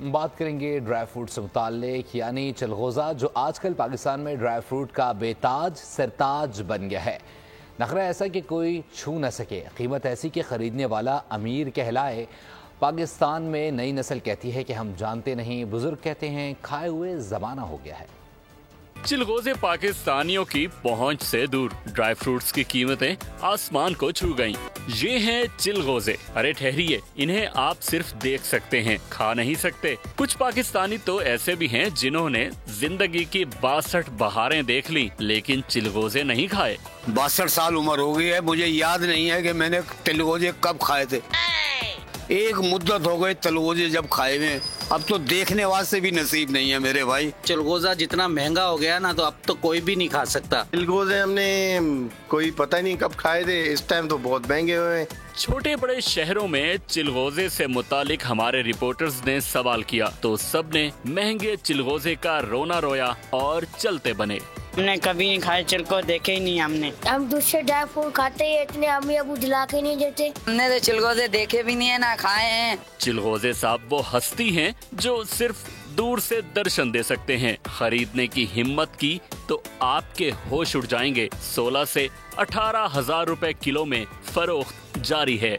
बात करेंगे dry fruit से मुताल्लिक, यानी चिलगोज़ा जो आजकल पाकिस्तान में ड्राई फ्रूट का बेताज सरताज बन गया है। नखरा ऐसा कि कोई छू न सके, कीमत ऐसी कि ख़रीदने वाला अमीर कहलाए। पाकिस्तान में नई नस्ल कहती है कि हम जानते नहीं, बुजुर्ग कहते हैं खाए हुए ज़माना हो गया है। चिलगोज़े पाकिस्तानियों की पहुंच से दूर, ड्राई फ्रूट्स की कीमतें आसमान को छू गईं। ये हैं चिलगोज़े। अरे ठहरिए, इन्हें आप सिर्फ देख सकते हैं, खा नहीं सकते। कुछ पाकिस्तानी तो ऐसे भी हैं जिन्होंने जिंदगी की 62 बहारें देख ली, लेकिन चिलगोज़े नहीं खाए। 62 साल उम्र हो गई है, मुझे याद नहीं है कि मैंने चिलगोज़े कब खाए थे। एक मुद्दत हो गई चिलगोज़े जब खाए हुए, अब तो देखने वास्ते भी नसीब नहीं है मेरे भाई। चिलगोज़ा जितना महंगा हो गया ना, तो अब तो कोई भी नहीं खा सकता। चिलगोज़े हमने कोई पता नहीं कब खाए थे, इस टाइम तो बहुत महंगे हुए हैं। छोटे बड़े शहरों में चिलगोज़े से मुतालिक हमारे रिपोर्टर्स ने सवाल किया तो सबने महंगे चिलगोज़े का रोना रोया और चलते बने। हमने कभी नहीं खाए चिलको, देखे ही नहीं हमने। हम दूसरे ड्राई फ्रूट खाते हैं, इतने अम्मी अबू दिला के नहीं देते। हमने तो चिलगोज़े देखे भी नहीं है ना खाए हैं। चिलगोज़े साहब वो हस्ती हैं जो सिर्फ दूर से दर्शन दे सकते हैं। खरीदने की हिम्मत की तो आपके होश उड़ जाएंगे। 16 से 18 हजार रुपए किलो में फरोख्त जारी है।